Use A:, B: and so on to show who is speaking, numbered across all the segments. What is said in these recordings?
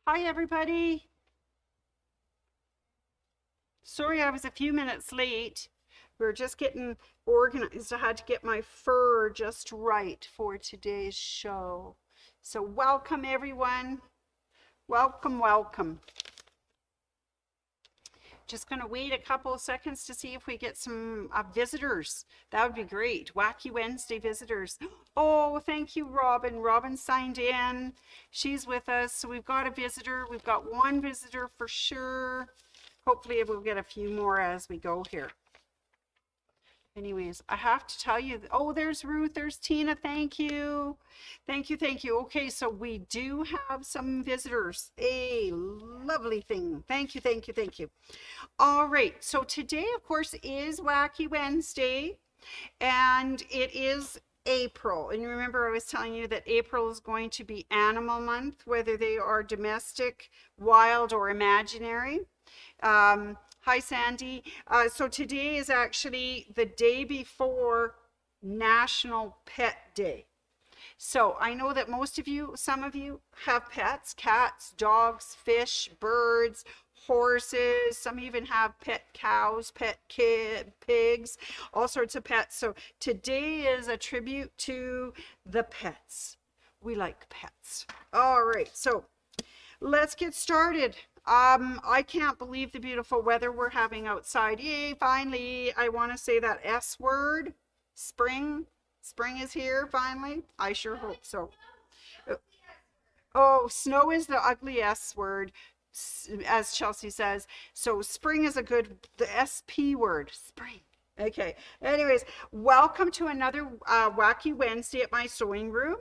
A: Hi, everybody. Sorry I was a few minutes late. We are just getting organized. I had to get my fur just right for today's show. So, welcome, everyone. Welcome, welcome. Just going to wait a couple of seconds to see if we get some visitors. That would be great. Wacky Wednesday visitors. Oh, thank you, Robin. Robin signed in. She's with us. So we've got a visitor. We've got one visitor for sure. Hopefully we'll get a few more as we go here. Anyways, I have to tell you, oh, there's Ruth, there's Tina, thank you. Thank you, thank you. Okay, so we do have some visitors. A lovely thing. Thank you, thank you, thank you. All right, so today, of course, is Wacky Wednesday, and it is April. And remember, I was telling you that April is going to be Animal Month, whether they are domestic, wild, or imaginary. Hi, Sandy. So today is actually the day before National Pet Day. So I know that most of you, some of you have pets, cats, dogs, fish, birds, horses. Some even have pet cows, pet pigs, all sorts of pets. So today is a tribute to the pets. We like pets. All right, so let's get started. I can't believe the beautiful weather we're having outside. Yay, finally. I want to say that S word. Spring. Spring is here finally. I sure hope so. Oh, snow is the ugly S word, as Chelsea says. So spring is a good, the SP word, spring. Okay. Anyways, welcome to another Wacky Wednesday at my sewing room.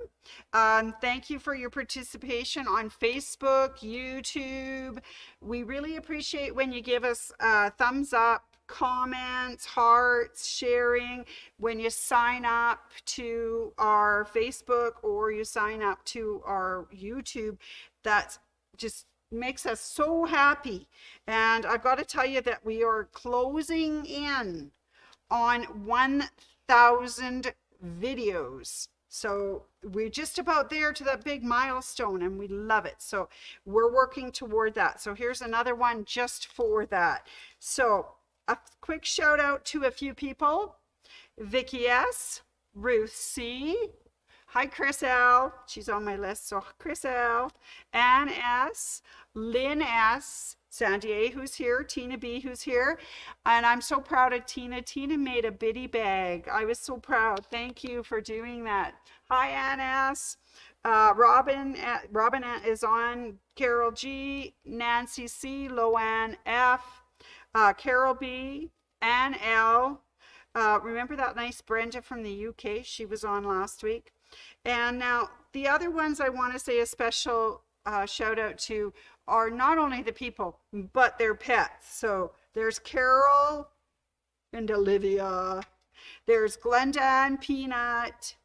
A: Thank you for your participation on Facebook, YouTube. We really appreciate when you give us thumbs up, comments, hearts, sharing. When you sign up to our Facebook or you sign up to our YouTube, that's just makes us so happy. And I've got to tell you that we are closing in on 1,000 videos. So we're just about there to that big milestone and we love it. So we're working toward that. So here's another one just for that. So a quick shout out to a few people. Vicky S, Ruth C, hi Chris L, she's on my list, so Chris L, Ann S, Lynn S, Sandy A, who's here, Tina B, who's here, and I'm so proud of Tina. Tina made a bitty bag. I was so proud. Thank you for doing that. Hi, Ann S. Robin is on, Carol G, Nancy C, Loanne F, Carol B, Ann L. Remember that nice Brenda from the UK? She was on last week. And now the other ones I want to say a special shout out to are not only the people, but their pets. So there's Carol and Olivia. There's Glenda and Peanut.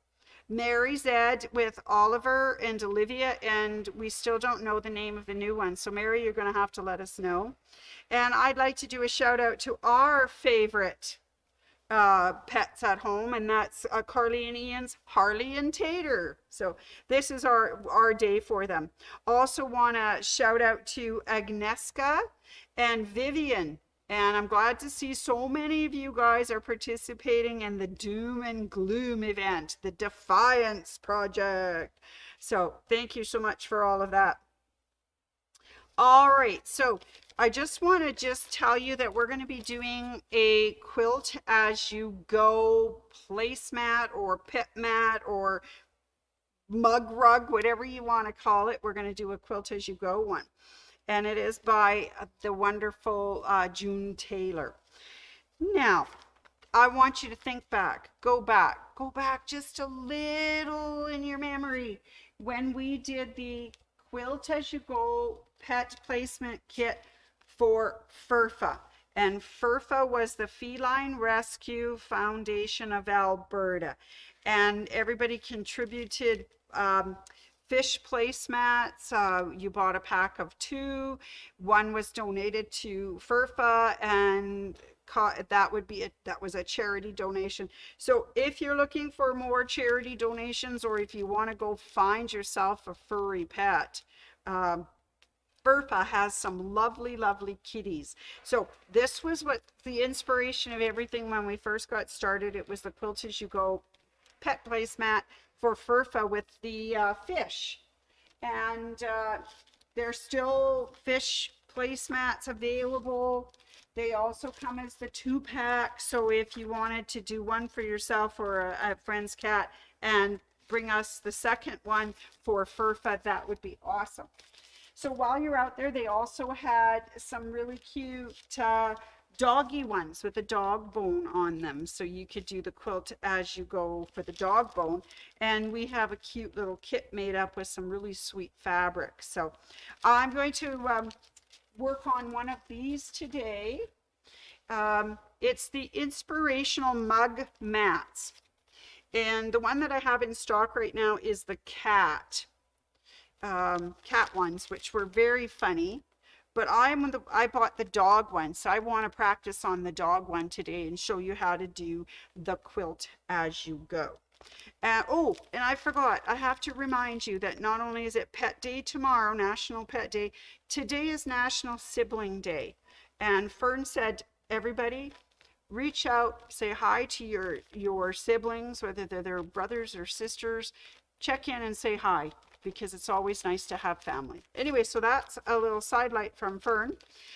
A: Mary Zed with Oliver and Olivia, and we still don't know the name of the new one. So Mary, you're going to have to let us know. And I'd like to do a shout out to our favorite pets at home, and that's Carly and Ian's Harley and Tater. So this is our day for them. Also want to shout out to Agneska and Vivian. And I'm glad to see so many of you guys are participating in the Doom and Gloom event, the Defiance Project. So thank you so much for all of that. All right, so I just want to just tell you that we're going to be doing a quilt as you go placemat or pet mat or mug rug, whatever you want to call it. We're going to do a quilt as you go one. And it is by the wonderful June Taylor. Now, I want you to think back, go back just a little in your memory when we did the Quilt as you go pet placement kit for FERFA. And FERFA was the Feline Rescue Foundation of Alberta. And everybody contributed fish placemats. You bought a pack of 2. One was donated to FERFA, and that was a charity donation. So if you're looking for more charity donations, or if you want to go find yourself a furry pet, FERPA has some lovely, lovely kitties. So this was what the inspiration of everything when we first got started. It was the Quilt As You Go pet placemat for FERPA with the fish. And there's still fish placemats available. They also come as the 2-pack. So if you wanted to do one for yourself or a friend's cat and bring us the second one for FERPA, that would be awesome. So while you're out there, they also had some really cute doggy ones with a dog bone on them. So you could do the Quilt As You Go for the dog bone. And we have a cute little kit made up with some really sweet fabric. So I'm going to work on one of these today. It's the Inspirational Mug Mats. And the one that I have in stock right now is the cat ones, which were very funny. But I bought the dog one, so I want to practice on the dog one today and show you how to do the Quilt As You Go. Oh, and I forgot, I have to remind you that not only is it Pet Day tomorrow, National Pet Day, today is National Sibling Day. And Fern said, everybody, reach out, say hi to your siblings, whether they're their brothers or sisters, check in and say hi, because it's always nice to have family. Anyway, so that's a little sidelight from Fern.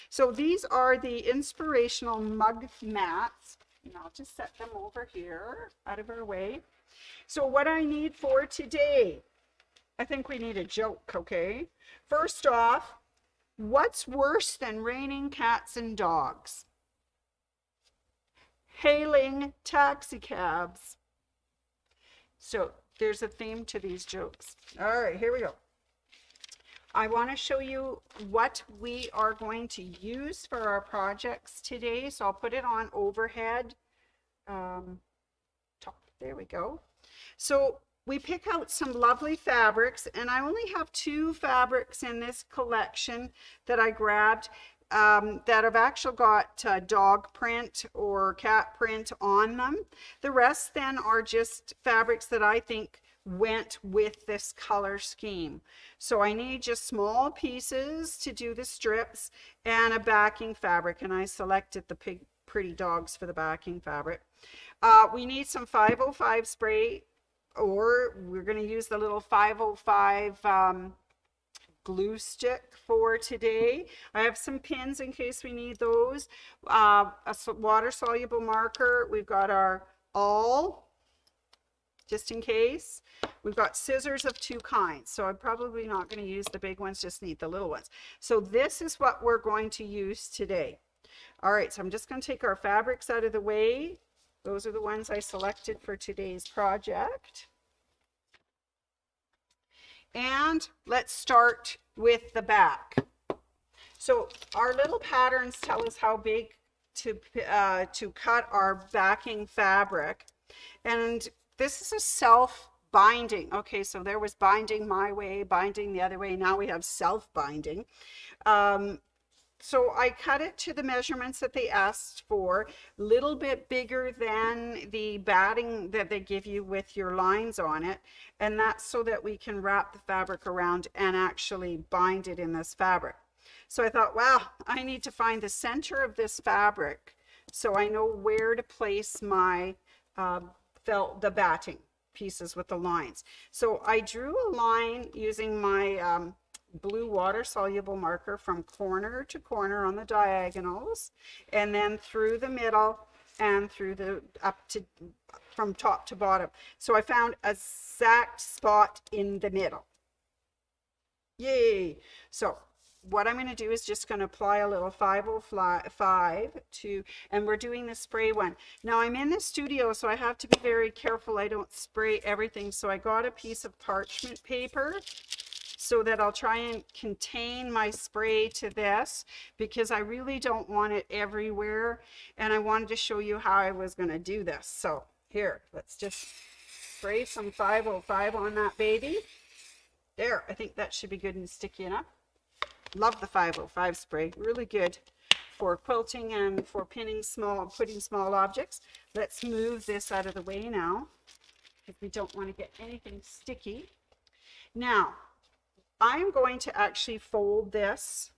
A: So these are the Inspirational Mug Mats, and I'll just set them over here out of our way. So what I need for today, I think we need a joke, okay? First off, what's worse than raining cats and dogs? Hailing taxi cabs. So there's a theme to these jokes. All right, here we go. I want to show you what we are going to use for our projects today. So I'll put it on overhead. Top, there we go. So we pick out some lovely fabrics, and I only have 2 fabrics in this collection that I grabbed that have actually got dog print or cat print on them. The rest then are just fabrics that I think went with this color scheme. So I need just small pieces to do the strips and a backing fabric, and I selected the pretty dogs for the backing fabric. We need some 505 spray, or we're going to use the little 505 glue stick for today. I have some pins in case we need those. A water soluble marker. We've got our awl, just in case. We've got scissors of 2 kinds. So I'm probably not going to use the big ones, just need the little ones. So this is what we're going to use today. All right, so I'm just going to take our fabrics out of the way. Those are the ones I selected for today's project. And let's start with the back. So our little patterns tell us how big to cut our backing fabric. And this is a self-binding. Okay, so there was binding my way, binding the other way. Now we have self-binding. So I cut it to the measurements that they asked for, a little bit bigger than the batting that they give you with your lines on it. And that's so that we can wrap the fabric around and actually bind it in this fabric. So I thought, wow, I need to find the center of this fabric so I know where to place my the batting pieces with the lines. So I drew a line using my blue water soluble marker from corner to corner on the diagonals, and then through the middle and through the from top to bottom. So I found a exact spot in the middle. Yay! So what I'm going to do is just going to apply a little 505 to, and we're doing the spray one. Now I'm in the studio, so I have to be very careful I don't spray everything. So I got a piece of parchment paper so that I'll try and contain my spray to this, because I really don't want it everywhere. And I wanted to show you how I was going to do this. So here, let's just spray some 505 on that baby. There, I think that should be good and sticky enough. Love the 505 spray, really good for quilting and for putting small objects. Let's move this out of the way now, because we don't want to get anything sticky. Now, I'm going to actually fold this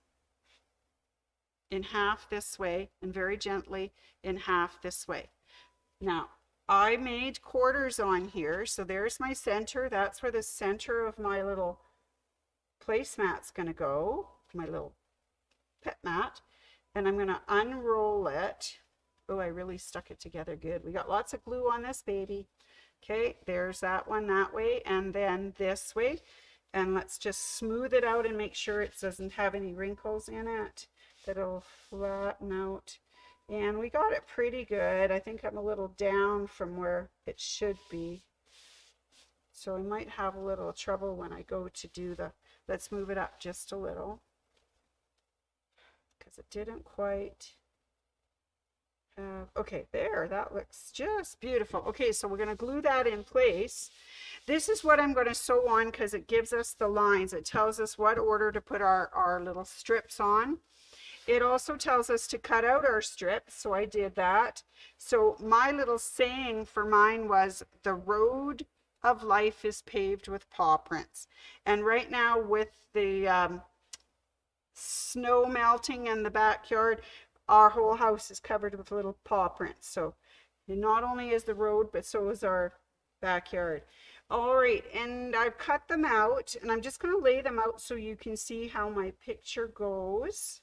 A: in half this way and very gently in half this way. Now, I made quarters on here, so there's my center. That's where the center of my little placemat's going to go, my little pet mat. And I'm going to unroll it. Oh, I really stuck it together good. We got lots of glue on this baby. Okay, there's that one that way, and then this way. And let's just smooth it out and make sure it doesn't have any wrinkles in it. That'll flatten out. And we got it pretty good. I think I'm a little down from where it should be. So I might have a little trouble when I go to do the, let's move it up just a little. Because it didn't quite. Okay, there, that looks just beautiful. Okay, so we're going to glue that in place. This is what I'm going to sew on because it gives us the lines. It tells us what order to put our little strips on. It also tells us to cut out our strips, so I did that. So my little saying for mine was, the road of life is paved with paw prints. And right now with the snow melting in the backyard, our whole house is covered with little paw prints. So not only is the road, but so is our backyard. All right, and I've cut them out, and I'm just going to lay them out so you can see how my picture goes.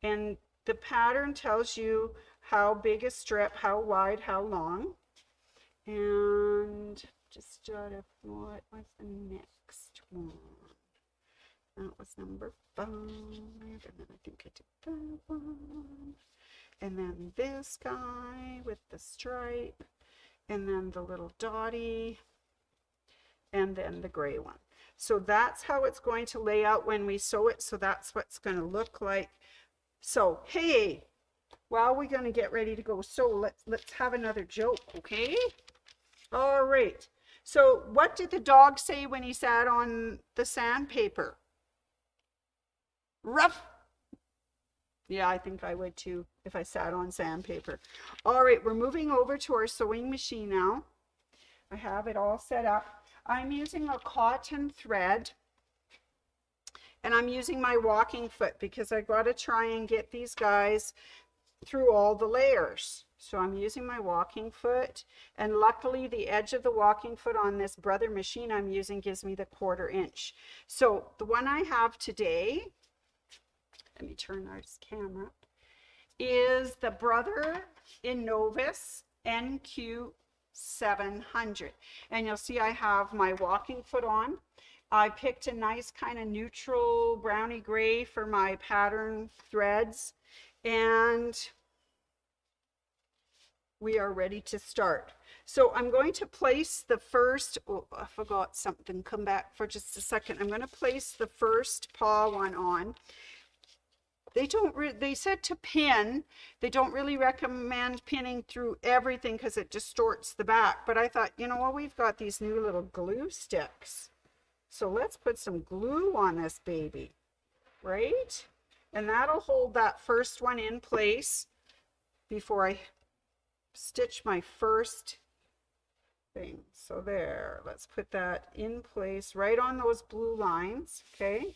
A: And the pattern tells you how big a strip, how wide, how long. And just jot of what was the next one. That was number 5, and then I think I did that one. And then this guy with the stripe, and then the little dotty, and then the gray one. So that's how it's going to lay out when we sew it. So that's what it's going to look like. So, hey, while we're going to get ready to go sew, let's have another joke, okay? All right. So what did the dog say when he sat on the sandpaper? Rough. Yeah, I think I would too if I sat on sandpaper. All right, we're moving over to our sewing machine now. I have it all set up. I'm using a cotton thread, and I'm using my walking foot because I got to try and get these guys through all the layers. So I'm using my walking foot, and luckily the edge of the walking foot on this Brother machine I'm using gives me the 1/4 inch. So the one I have today, let me turn our camera, is the Brother Innovis NQ700. And you'll see I have my walking foot on. I picked a nice kind of neutral browny gray for my pattern threads, and we are ready to start. So I'm going to place the first, oh, I forgot something, come back for just a second. I'm going to place the first paw one on. They said to pin. They don't really recommend pinning through everything because it distorts the back. But I thought, you know what, we've got these new little glue sticks. So let's put some glue on this baby, right? And that'll hold that first one in place before I stitch my first thing. So there, let's put that in place right on those blue lines, okay?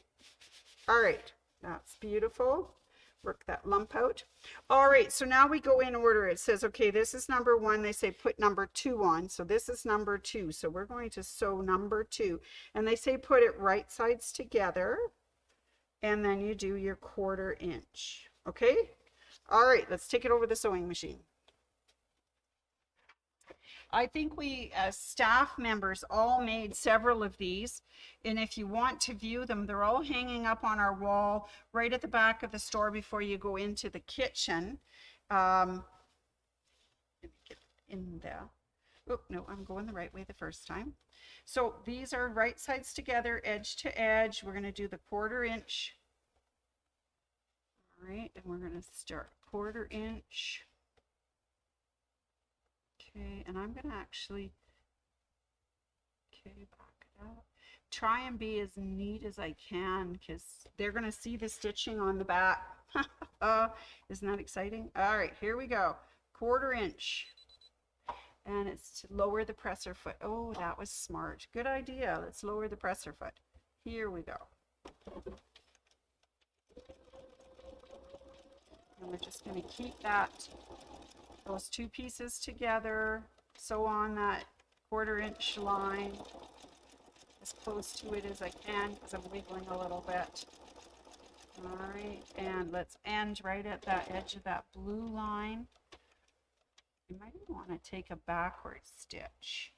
A: All right. That's beautiful. Work that lump out. All right, so now we go in order. It says, okay, this is number 1. They say put number 2 on. So this is number 2. So we're going to sew number 2. And they say put it right sides together. And then you do your 1/4 inch. Okay? All right, let's take it over the sewing machine. I think we, as staff members, all made several of these. And if you want to view them, they're all hanging up on our wall right at the back of the store before you go into the kitchen. Let me get in there. Oh, no, I'm going the right way the first time. So these are right sides together, edge to edge. We're going to do the 1/4 inch. All right, and we're going to start 1/4 inch. Okay, and I'm going to actually, okay, back it up. Try and be as neat as I can because they're going to see the stitching on the back. Isn't that exciting? All right, here we go. 1/4 inch. And it's to lower the presser foot. Oh, that was smart. Good idea. Let's lower the presser foot. Here we go. And we're just going to keep those two pieces together, sew on that 1/4 inch line as close to it as I can because I'm wiggling a little bit. All right, and let's end right at that edge of that blue line. You might want to take a backward stitch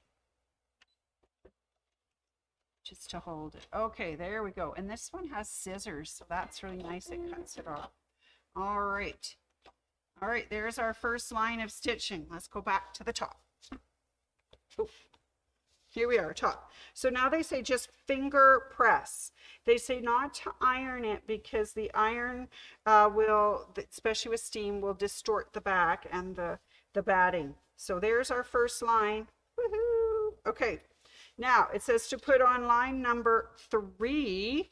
A: just to hold it. Okay, there we go. And this one has scissors, so that's really nice. It cuts it off. All right. All right, there's our first line of stitching. Let's go back to the top. Oh, here we are, top. So now they say just finger press. They say not to iron it because the iron will, especially with steam, will distort the back and the batting. So there's our first line. Woohoo! Okay, now it says to put on line number 3,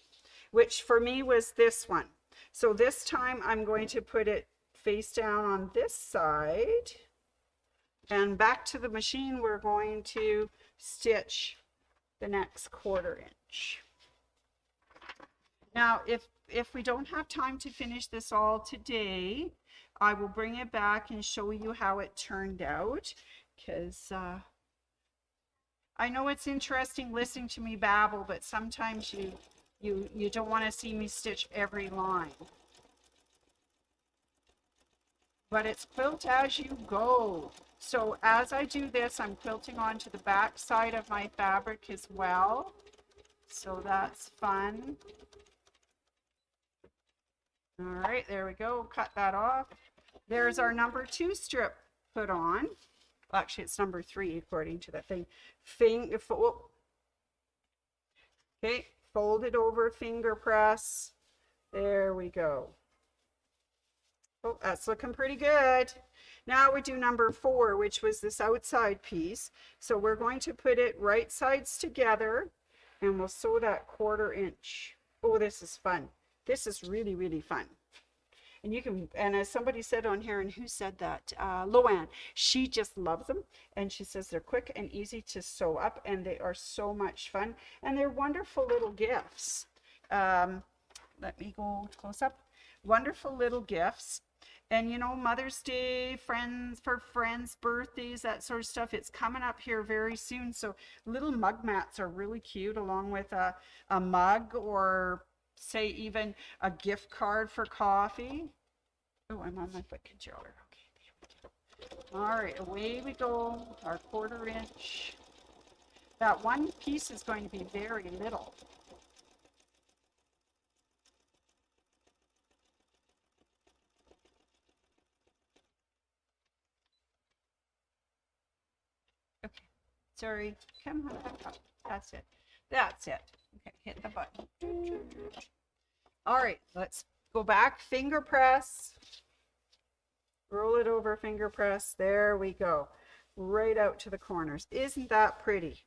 A: which for me was this one. So this time I'm going to put it face down on this side, and back to the machine we're going to stitch the next 1/4 inch. Now if we don't have time to finish this all today, I will bring it back and show you how it turned out, because I know it's interesting listening to me babble, but sometimes you don't want to see me stitch every line. But it's quilt as you go. So as I do this, I'm quilting onto the back side of my fabric as well. So that's fun. All right, there we go. Cut that off. There's our number 2 strip put on. Well, actually, it's number 3 according to the thing. Okay, fold it over, finger press. There we go. Oh, that's looking pretty good. Now we do number 4, which was this outside piece. So we're going to put it right sides together, and we'll sew that 1/4 inch. Oh, this is fun. This is really, really fun. And you can, and as somebody said on here, and who said that? Loanne, she just loves them. And she says they're quick and easy to sew up, and they are so much fun. And they're wonderful little gifts. Let me go close up. Wonderful little gifts. And you know, Mother's Day, friends, birthdays, that sort of stuff, it's coming up here very soon. So little mug mats are really cute, along with a mug, or say even a gift card for coffee. Oh, I'm on my foot controller. Okay. All right, away we go. Our 1/4 inch. That one piece is going to be very little. Okay, sorry, come on back up. That's it. That's it. Okay, hit the button. All right, let's go back, finger press. Roll it over, finger press. There we go. Right out to the corners. Isn't that pretty?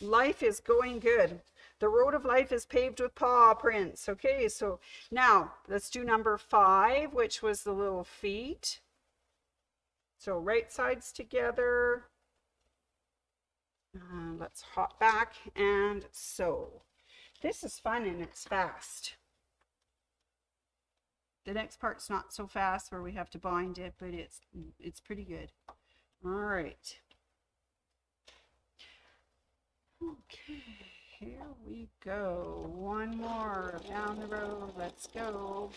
A: Life is going good. The road of life is paved with paw prints. Okay, so now let's do number 5, which was the little feet. So right sides together. Let's hop back and sew. This is fun and it's fast. The next part's not so fast where we have to bind it, but it's pretty good. All right. Okay, here we go. One more down the road. Let's go.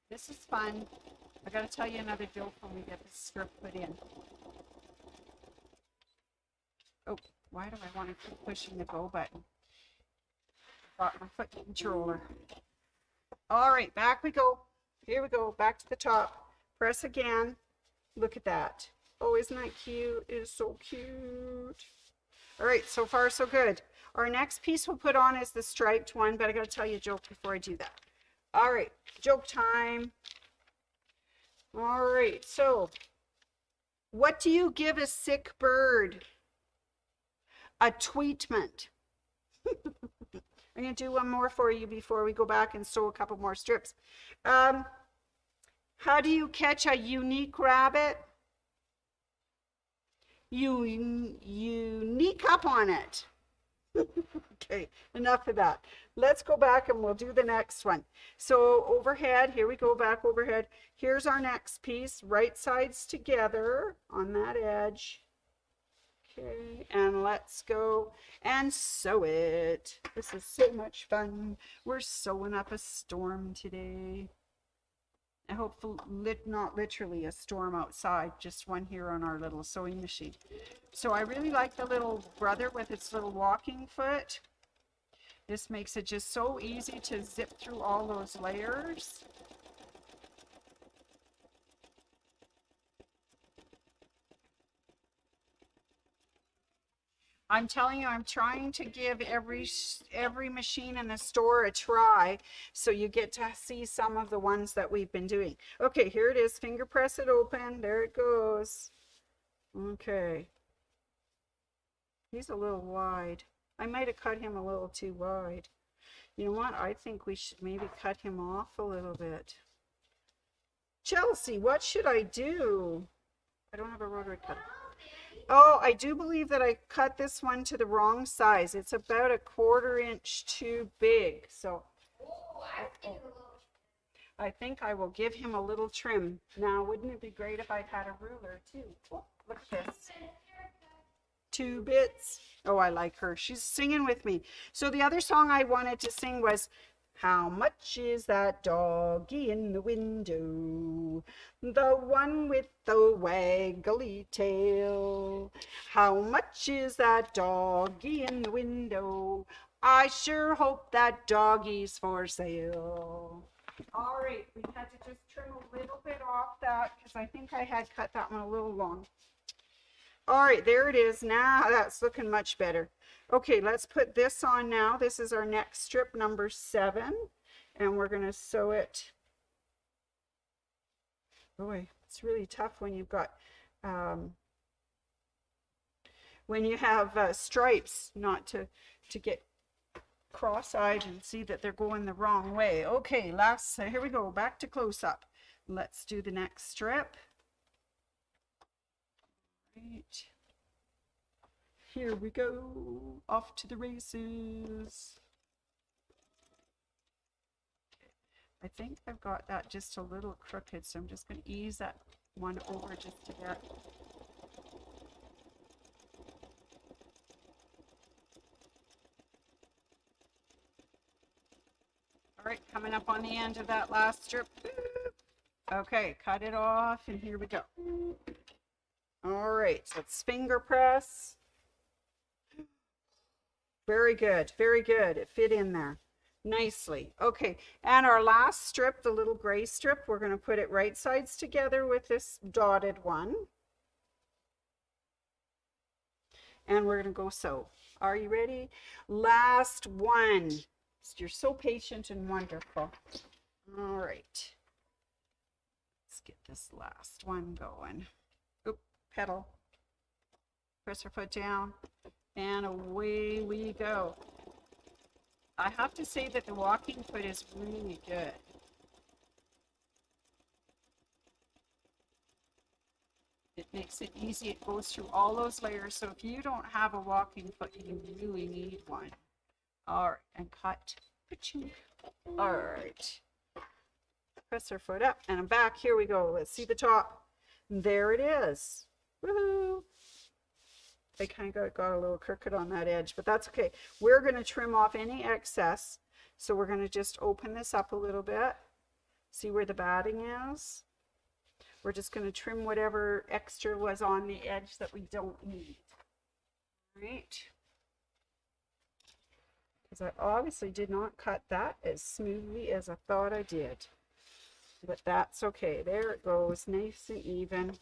A: This is fun. I gotta tell you another joke when we get this script put in. Oh, why do I want to keep pushing the go button? Got my foot controller. All right, back we go. Here we go, back to the top. Press again. Look at that. Oh, isn't that cute? It is so cute. All right, so far so good. Our next piece we'll put on is the striped one, but I gotta tell you a joke before I do that. All right, joke time. All right, so what do you give a sick bird? A tweetment. I'm going to do one more for you before we go back and sew a couple more strips. How do you catch a unique rabbit? you sneak up on it. Okay, enough of that. Let's go back and we'll do the next one. So overhead, here we go, back overhead. Here's our next piece, right sides together on that edge. Okay, and let's go and sew it. This is so much fun. We're sewing up a storm today. I hope not literally a storm outside, just one here on our little sewing machine. So I really like the little brother with its little walking foot. This makes it just so easy to zip through all those layers. I'm telling you, I'm trying to give every machine in the store a try, so you get to see some of the ones that we've been doing. Okay, here it is. Finger press it open. There it goes. Okay. He's a little wide. I might have cut him a little too wide. You know what? I think we should maybe cut him off a little bit. Chelsea, what should I do? I don't have a rotary cutter. Oh, I do believe that I cut this one to the wrong size. It's about a 1/4 inch too big. So I think I will give him a little trim. Now, wouldn't it be great if I'd had a ruler too? Oh, look at this. 2 bits. Oh, I like her. She's singing with me. So the other song I wanted to sing was, how much is that doggy in the window? The one with the waggly tail. How much is that doggy in the window? I sure hope that doggy's for sale. All right, we had to just trim a little bit off that because I think I had cut that one a little long. All right, there it is. Now that's looking much better. Okay, let's put this on now. This is our next strip, number 7, and we're going to sew it. Boy, it's really tough when you've got, when you have stripes, not to get cross-eyed and see that they're going the wrong way. Okay, here we go, back to close-up. Let's do the next strip. Right. Here we go, off to the races. Okay. I think I've got that just a little crooked, so I'm just going to ease that one over just to get. All right, coming up on the end of that last strip. Okay, cut it off, and here we go. All right, so let's finger press. Very good, very good. It fit in there nicely. Okay, and our last strip, the little gray strip, we're going to put it right sides together with this dotted one. And we're going to go sew. Are you ready? Last one. You're so patient and wonderful. All right. Let's get this last one going. Oop, pedal. Press your foot down. And away we go. I have to say that the walking foot is really good. It makes it easy. It goes through all those layers. So if you don't have a walking foot, you really need one. All right, and cut. All right. Press our foot up and I'm back. Here we go. Let's see the top. There it is. Woohoo! I kind of got a little crooked on that edge, but that's okay. We're going to trim off any excess. So we're going to just open this up a little bit. See where the batting is? We're just going to trim whatever extra was on the edge that we don't need. All right. Because I obviously did not cut that as smoothly as I thought I did. But that's okay. There it goes, nice and even.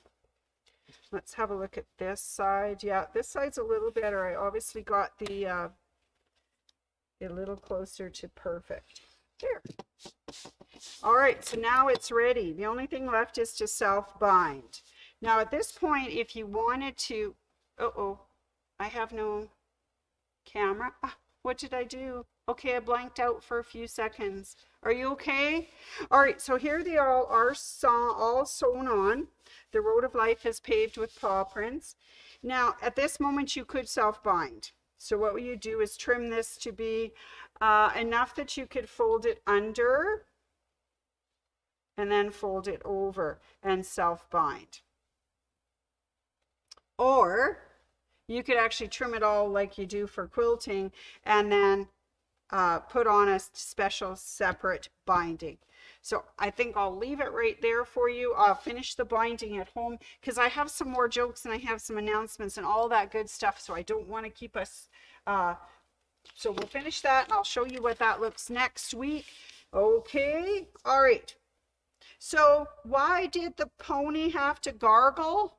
A: Let's have a look at this side. Yeah, this side's a little better. I obviously got the a little closer to perfect. There. All right, so now it's ready. The only thing left is to self-bind. Now at this point, if you wanted to, I have no camera. What did I do? Okay, I blanked out for a few seconds. Are you okay? All right, so here they all are all sewn on. The road of life is paved with paw prints. Now, at this moment, you could self-bind. So what you do is trim this to be enough that you could fold it under and then fold it over and self-bind. Or you could actually trim it all like you do for quilting and then put on a special separate binding. So I think I'll leave it right there for you. I'll finish the binding at home because I have some more jokes and I have some announcements and all that good stuff. So I don't want to keep us, so we'll finish that and I'll show you what that looks next week. Okay, all right. So why did the pony have to gargle?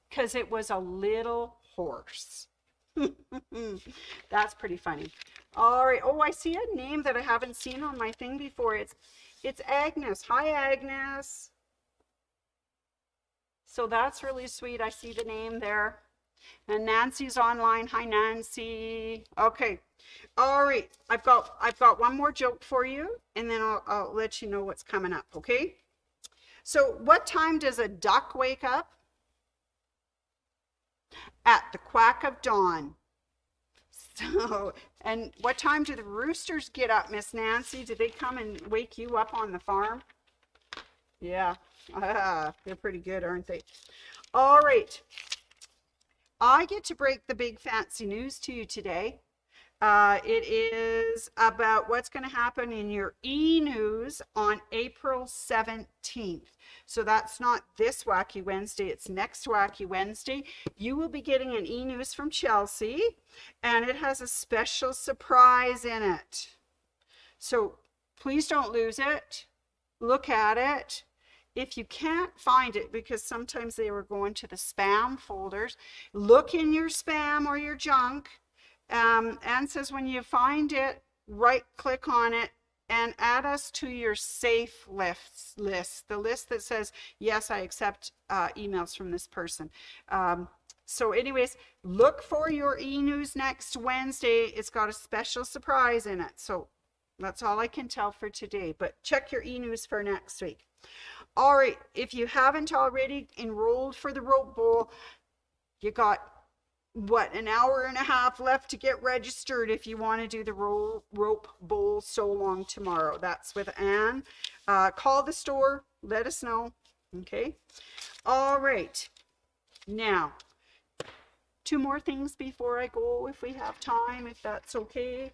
A: Because it was a little horse. That's pretty funny. All right. Oh, I see a name that I haven't seen on my thing before. It's Agnes. Hi, Agnes. So that's really sweet. I see the name there. And Nancy's online. Hi, Nancy. Okay. All right. I've got one more joke for you, and then I'll let you know what's coming up. Okay. So, what time does a duck wake up? At the quack of dawn. So, and what time do the roosters get up, Miss Nancy? Do they come and wake you up on the farm? Yeah, they're pretty good, aren't they? All right. I get to break the big fancy news to you today. It is about what's going to happen in your e-news on April 17th. So that's not this Wacky Wednesday, it's next Wacky Wednesday. You will be getting an e-news from Chelsea, and it has a special surprise in it. So please don't lose it. Look at it. If you can't find it, because sometimes they were going to the spam folders, look in your spam or your junk. Anne says when you find it, right click on it and add us to your safe list, the list that says, yes, I accept emails from this person. So anyways, look for your e-news next Wednesday. It's got a special surprise in it. So that's all I can tell for today, but check your e-news for next week. All right, if you haven't already enrolled for the rope bowl, you got what, an hour and a half left to get registered if you want to do the rope bowl so long tomorrow. That's with Anne. Call the store, let us know. Okay. All right. Now, two more things before I go, if we have time, if that's okay.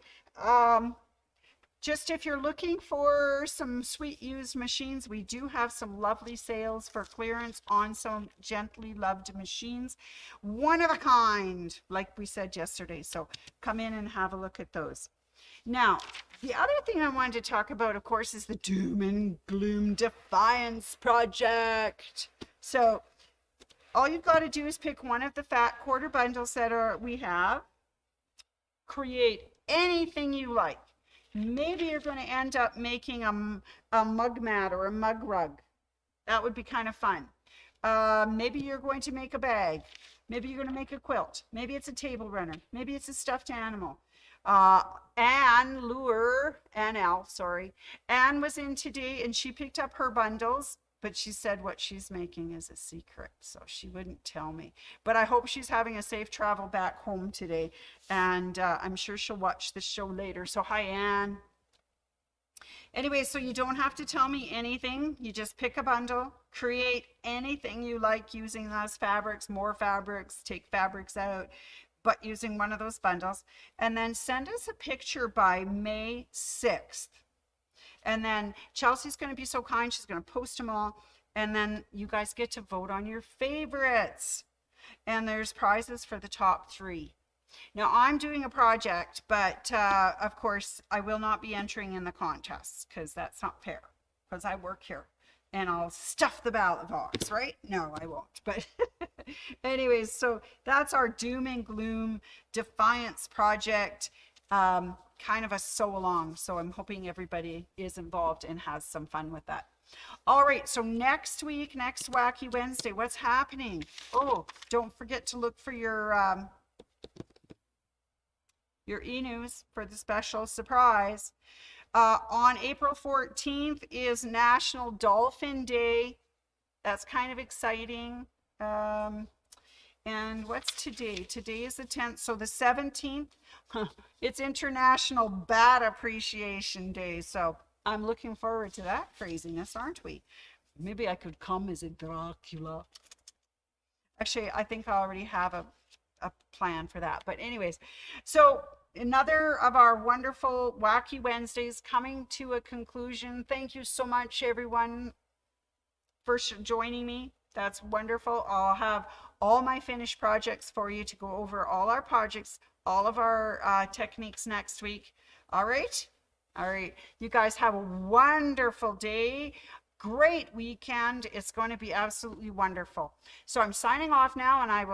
A: Just if you're looking for some sweet used machines, we do have some lovely sales for clearance on some gently loved machines. One of a kind, like we said yesterday. So come in and have a look at those. Now, the other thing I wanted to talk about, of course, is the Doom and Gloom Defiance Project. So all you've got to do is pick one of the fat quarter bundles that we have. Create anything you like. Maybe you're going to end up making a mug mat or a mug rug. That would be kind of fun. Maybe you're going to make a bag. Maybe you're going to make a quilt. Maybe it's a table runner. Maybe it's a stuffed animal. Anne was in today and she picked up her bundles, but she said what she's making is a secret, so she wouldn't tell me. But I hope she's having a safe travel back home today, and I'm sure she'll watch the show later. So hi, Anne. Anyway, so you don't have to tell me anything. You just pick a bundle, create anything you like using those fabrics, more fabrics, take fabrics out, but using one of those bundles, and then send us a picture by May 6th. And then Chelsea's going to be so kind, she's going to post them all. And then you guys get to vote on your favorites. And there's prizes for the top 3. Now, I'm doing a project, but of course, I will not be entering in the contests because that's not fair, because I work here. And I'll stuff the ballot box, right? No, I won't. But anyways, so that's our Doom and Gloom Defiance Project. Kind of a sew along, so I'm hoping everybody is involved and has some fun with that. All right, so next week, next Wacky Wednesday, what's happening? Oh, don't forget to look for your your e-news for the special surprise. On April 14th is National Dolphin Day. That's kind of exciting. And what's today? Today is the 10th. So the 17th, it's International Bat Appreciation Day. So I'm looking forward to that craziness, aren't we? Maybe I could come as a Dracula. Actually, I think I already have a plan for that. But anyways, so another of our wonderful Wacky Wednesdays coming to a conclusion. Thank you so much, everyone, for joining me. That's wonderful. I'll have all my finished projects for you to go over all our projects, all of our techniques next week. All right? All right. You guys have a wonderful day. Great weekend. It's going to be absolutely wonderful. So I'm signing off now, and I will